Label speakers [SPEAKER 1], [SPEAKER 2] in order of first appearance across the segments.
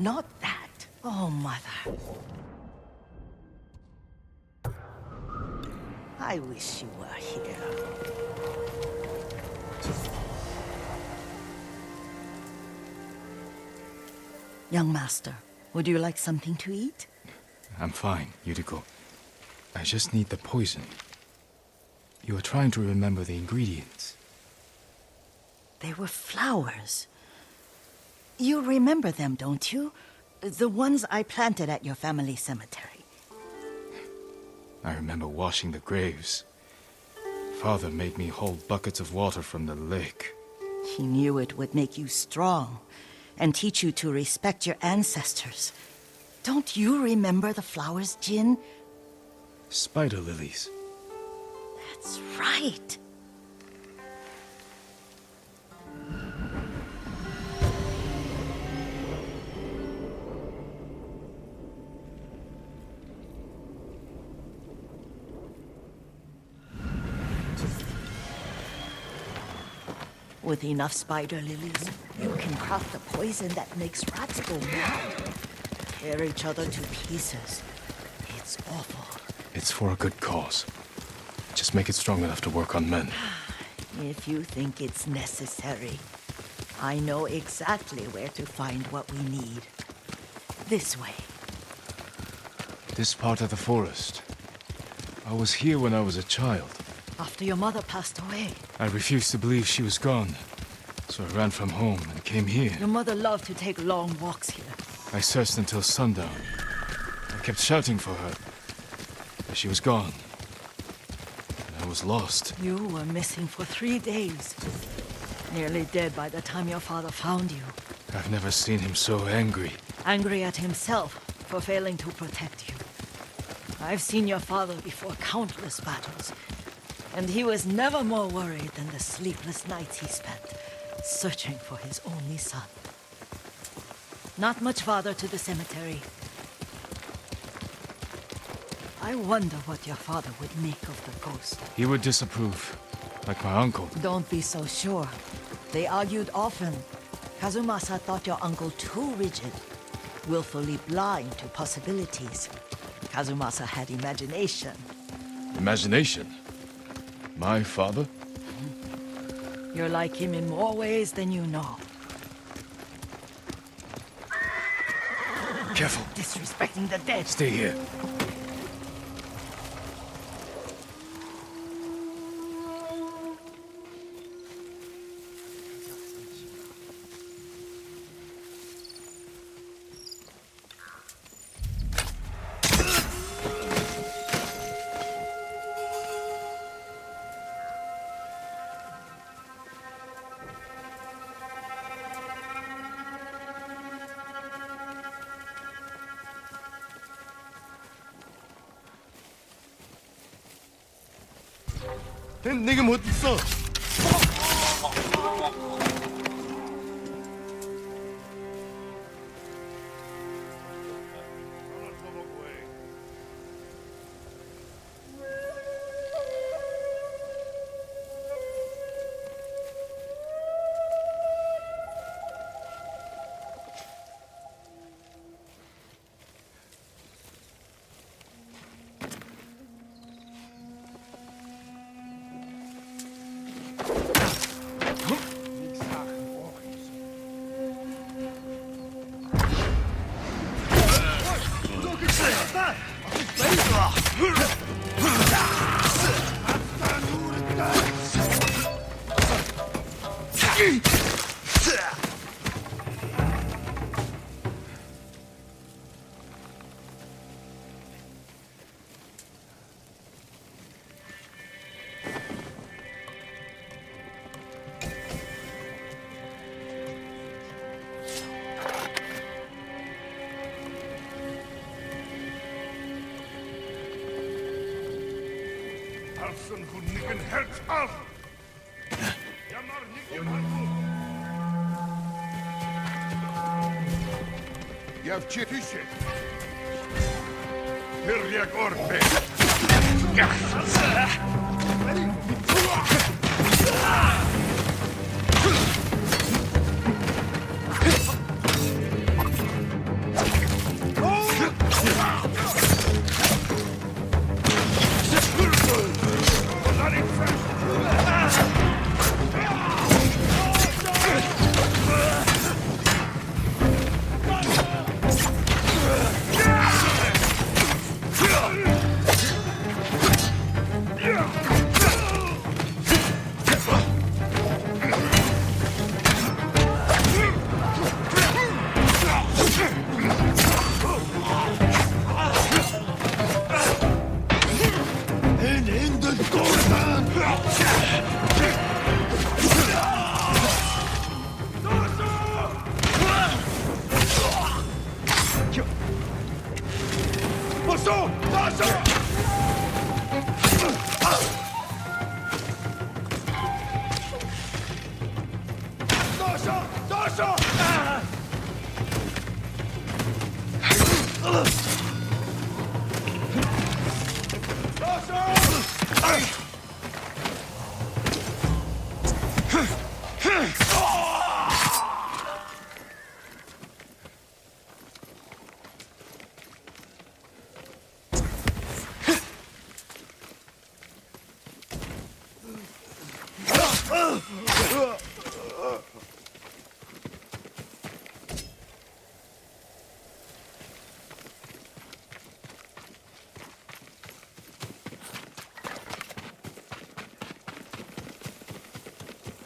[SPEAKER 1] not that. Oh, Mother. I wish you were here. Young master, would you like something to eat?
[SPEAKER 2] I'm fine, Yuriko. I just need the poison. You were trying to remember the ingredients.
[SPEAKER 1] They were flowers. You remember them, don't you? The ones I planted at your family cemetery.
[SPEAKER 2] I remember washing the graves. Father made me hold buckets of water from the lake.
[SPEAKER 1] He knew it would make you strong and teach you to respect your ancestors. Don't you remember the flowers, Jin?
[SPEAKER 2] Spider lilies.
[SPEAKER 1] That's right. With enough spider lilies, you can craft a poison that makes rats go mad. Tear each other to pieces. It's awful.
[SPEAKER 2] It's for a good cause. Just make it strong enough to work on men.
[SPEAKER 1] If you think it's necessary, I know exactly where to find what we need. This way.
[SPEAKER 2] This part of the forest. I was here when I was a child.
[SPEAKER 1] After your mother passed away.
[SPEAKER 2] I refused to believe she was gone. So I ran from home and came here.
[SPEAKER 1] Your mother loved to take long walks here.
[SPEAKER 2] I searched until sundown. I kept shouting for her. But she was gone. And I was lost.
[SPEAKER 1] You were missing for 3 days. Nearly dead by the time your father found you.
[SPEAKER 2] I've never seen him so angry.
[SPEAKER 1] Angry at himself for failing to protect you. I've seen your father before countless battles. And he was never more worried than the sleepless nights he spent searching for his only son. Not much farther to the cemetery. I wonder what your father would make of the ghost.
[SPEAKER 2] He would disapprove, like my uncle.
[SPEAKER 1] Don't be so sure. They argued often. Kazumasa thought your uncle too rigid, willfully blind to possibilities. Kazumasa had imagination.
[SPEAKER 2] Imagination? My father?
[SPEAKER 1] You're like him in more ways than you know.
[SPEAKER 2] Careful.
[SPEAKER 1] Disrespecting the dead.
[SPEAKER 2] Stay here.
[SPEAKER 3] 내게 못 있어. Alsen who nikken helpt af. Jammer nikken halvu. Javče tiše. Pirjak orpe.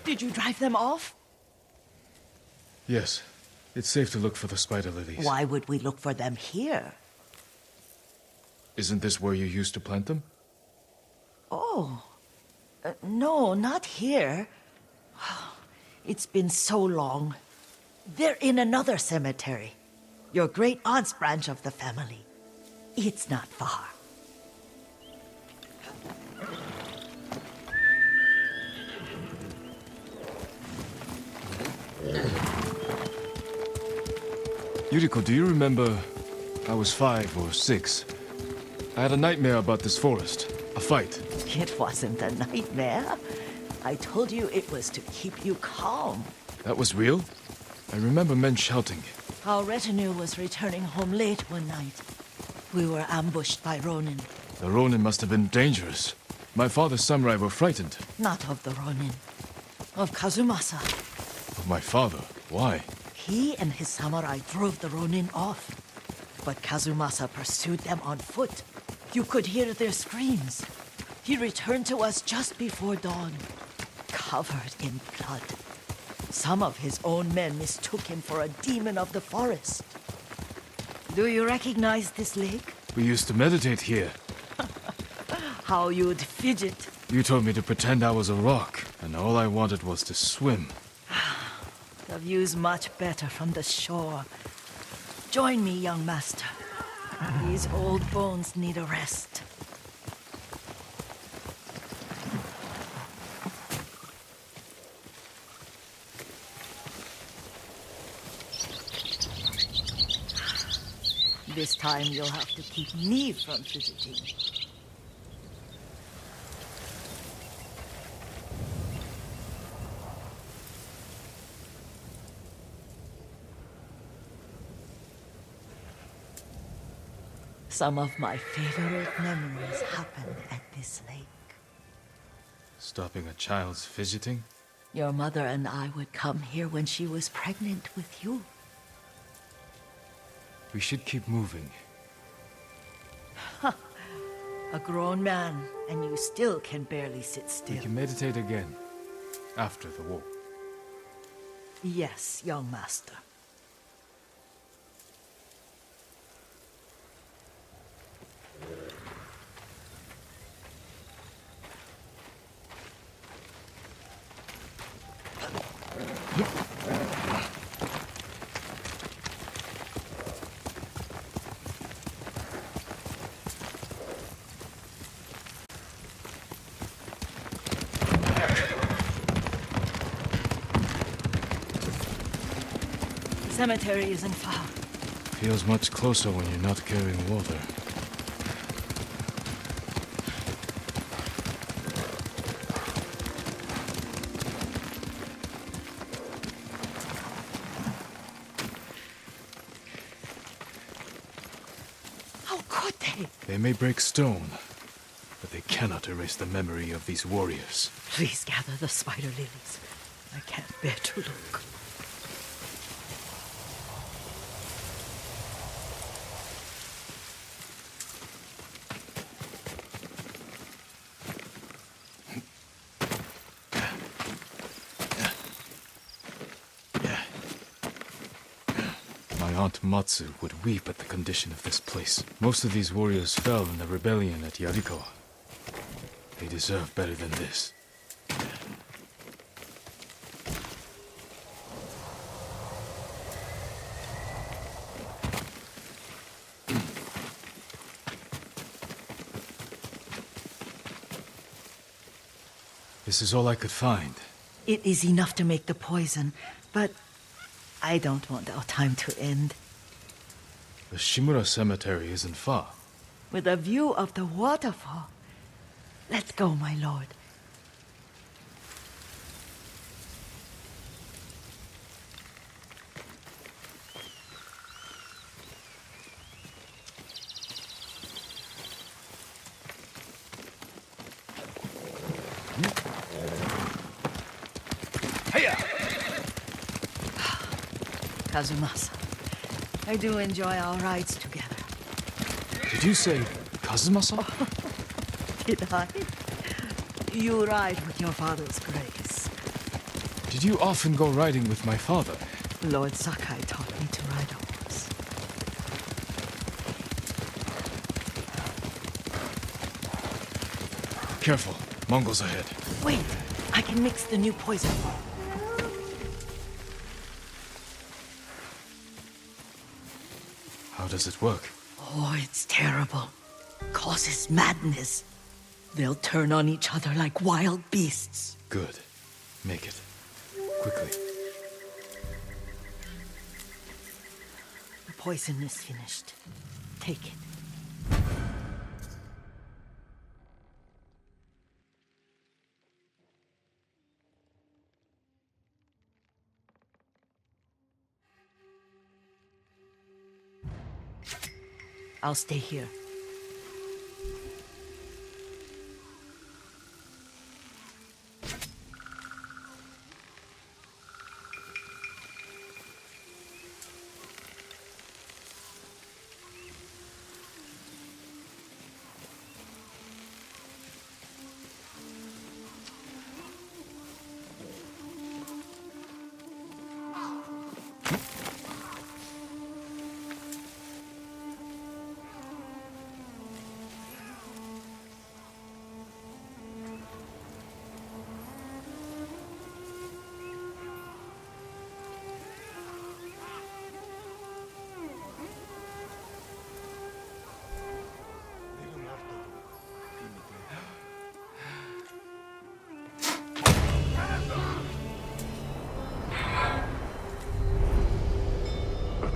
[SPEAKER 1] Did you drive them off?
[SPEAKER 2] Yes. It's safe to look for the spider lilies.
[SPEAKER 1] Why would we look for them here?
[SPEAKER 2] Isn't this where you used to plant them?
[SPEAKER 1] Oh. No, not here. It's been so long. They're in another cemetery. Your great aunt's branch of the family. It's not far.
[SPEAKER 2] Yuriko, do you remember? I was 5 or 6. I had a nightmare about this forest. A fight.
[SPEAKER 1] It wasn't a nightmare. I told you it was to keep you calm.
[SPEAKER 2] That was real? I remember men shouting.
[SPEAKER 1] Our retinue was returning home late one night. We were ambushed by Ronin.
[SPEAKER 2] The Ronin must have been dangerous. My father's samurai were frightened.
[SPEAKER 1] Not of the Ronin. Of Kazumasa.
[SPEAKER 2] Of my father? Why?
[SPEAKER 1] He and his samurai drove the Ronin off. But Kazumasa pursued them on foot. You could hear their screams. He returned to us just before dawn, covered in blood. Some of his own men mistook him for a demon of the forest. Do you recognize this lake?
[SPEAKER 2] We used to meditate here.
[SPEAKER 1] How you'd fidget.
[SPEAKER 2] You told me to pretend I was a rock, and all I wanted was to swim.
[SPEAKER 1] The view's much better from the shore. Join me, young master. These old bones need a rest. This time you'll have to keep me from fidgeting. Some of my favorite memories happen at this lake.
[SPEAKER 2] Stopping a child's fidgeting?
[SPEAKER 1] Your mother and I would come here when she was pregnant with you.
[SPEAKER 2] We should keep moving.
[SPEAKER 1] A grown man, and you still can barely sit
[SPEAKER 2] We
[SPEAKER 1] still.
[SPEAKER 2] can meditate again. After the war.
[SPEAKER 1] Yes, young master. The cemetery isn't far.
[SPEAKER 2] Feels much closer when you're not carrying water.
[SPEAKER 1] How could they?
[SPEAKER 2] They may break stone, but they cannot erase the memory of these warriors.
[SPEAKER 1] Please gather the spider lilies. I can't bear to look.
[SPEAKER 2] My Aunt Matsu would weep at the condition of this place. Most of these warriors fell in the rebellion at Yariko. They deserve better than this. This is all I could find.
[SPEAKER 1] It is enough to make the poison, but I don't want our time to end.
[SPEAKER 2] The Shimura Cemetery isn't far.
[SPEAKER 1] With a view of the waterfall. Let's go, my lord. Kazumasa, I do enjoy our rides together.
[SPEAKER 2] Did you say Kazumasa?
[SPEAKER 1] Did I? You ride with your father's grace.
[SPEAKER 2] Did you often go riding with my father?
[SPEAKER 1] Lord Sakai taught me to ride a horse.
[SPEAKER 2] Careful, Mongols ahead.
[SPEAKER 1] Wait, I can mix the new poison.
[SPEAKER 2] How does it work?
[SPEAKER 1] Oh, it's terrible. Causes madness. They'll turn on each other like wild beasts.
[SPEAKER 2] Good. Make it. Quickly.
[SPEAKER 1] The poison is finished. Take it. I'll stay here.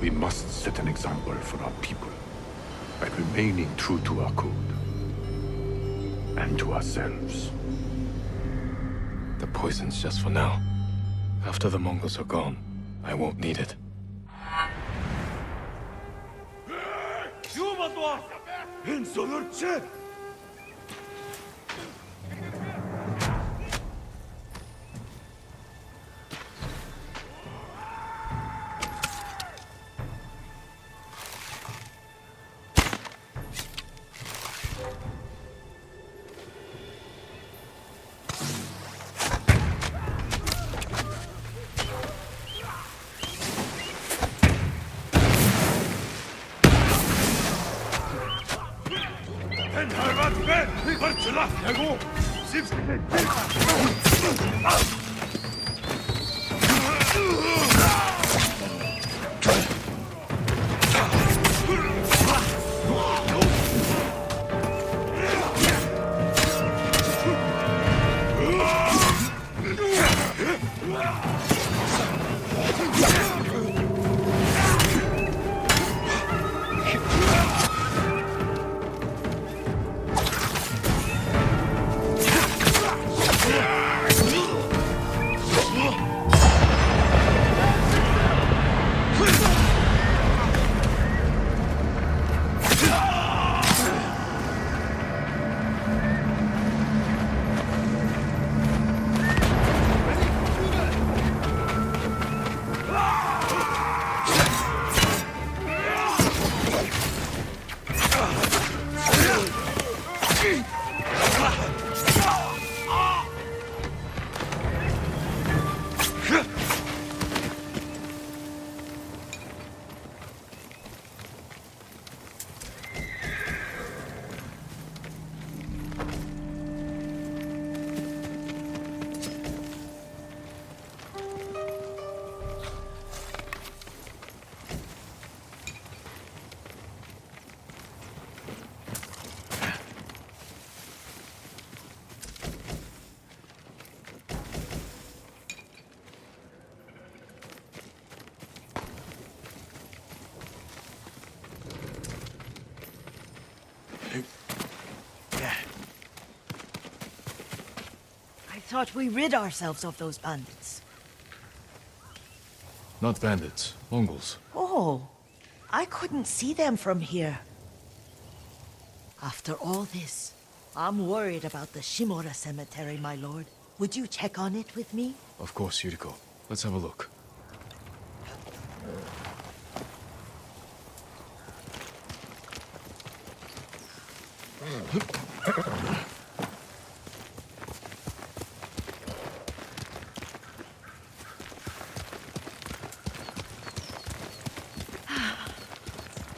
[SPEAKER 3] We must set an example for our people by remaining true to our code and to ourselves.
[SPEAKER 2] The poison's just for now. After the Mongols are gone, I won't need it.
[SPEAKER 1] thought we rid ourselves of those bandits.
[SPEAKER 2] Not bandits, Mongols.
[SPEAKER 1] Oh, I couldn't see them from here. After all this, I'm worried about the Shimura cemetery, my lord. Would you check on it with me?
[SPEAKER 2] Of course, Yuriko. Let's have a look.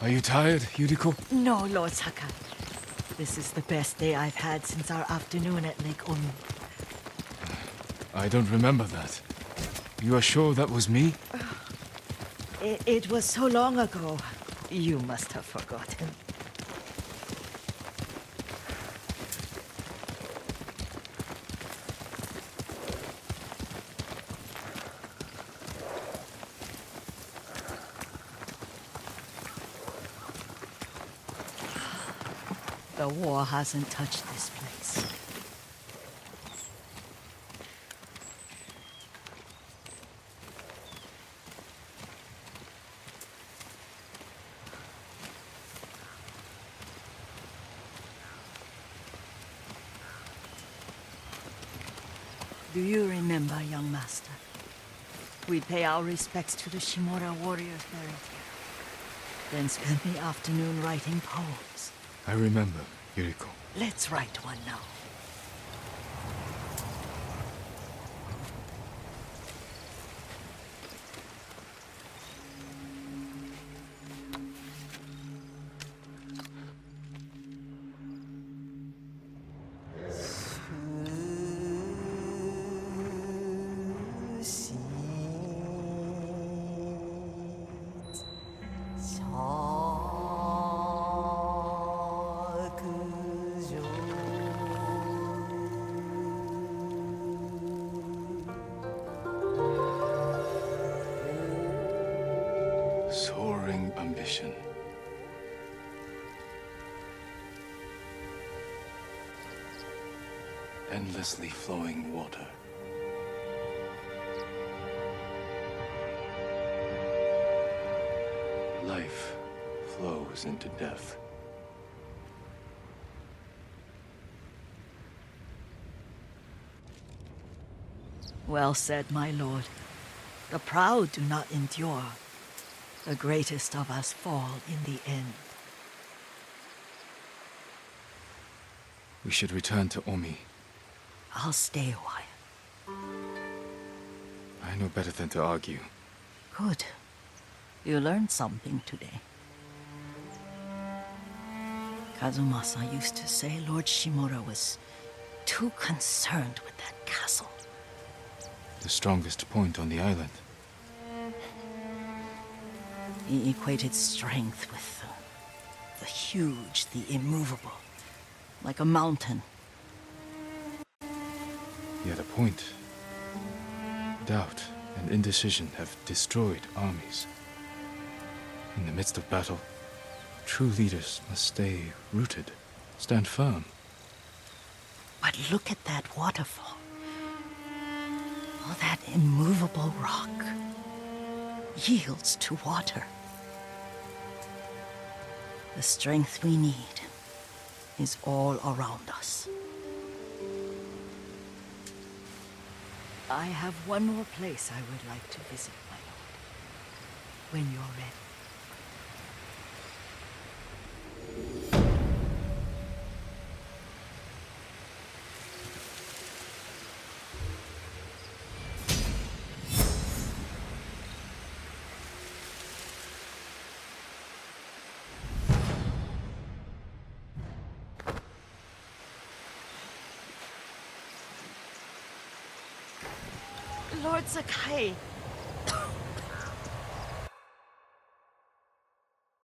[SPEAKER 2] Are you tired, Yuriko?
[SPEAKER 1] No, Lord Sakai. This is the best day I've had since our afternoon at Lake Onu.
[SPEAKER 2] I don't remember that. You are sure that was me?
[SPEAKER 1] It was so long ago. You must have forgotten. The war hasn't touched this place. Do you remember, young master? We'd pay our respects to the Shimura warriors buried here. Then spend the afternoon writing poems.
[SPEAKER 2] I remember, Yuriko.
[SPEAKER 1] Let's write one now.
[SPEAKER 2] Soaring ambition. Endlessly flowing water. Life flows into death.
[SPEAKER 1] Well said, my lord. The proud do not endure. The greatest of us fall in the end.
[SPEAKER 2] We should return to Omi.
[SPEAKER 1] I'll stay a while.
[SPEAKER 2] I know better than to argue.
[SPEAKER 1] Good. You learned something today. Kazumasa used to say Lord Shimura was too concerned with that castle.
[SPEAKER 2] The strongest point on the island.
[SPEAKER 1] He equated strength with the huge, the immovable, like a mountain.
[SPEAKER 2] He had a point. Doubt and indecision have destroyed armies. In the midst of battle, true leaders must stay rooted, stand firm.
[SPEAKER 1] But look at that waterfall. All that immovable rock yields to water. The strength we need is all around us. I have one more place I would like to visit, my lord. When you're ready. Lord Sakai,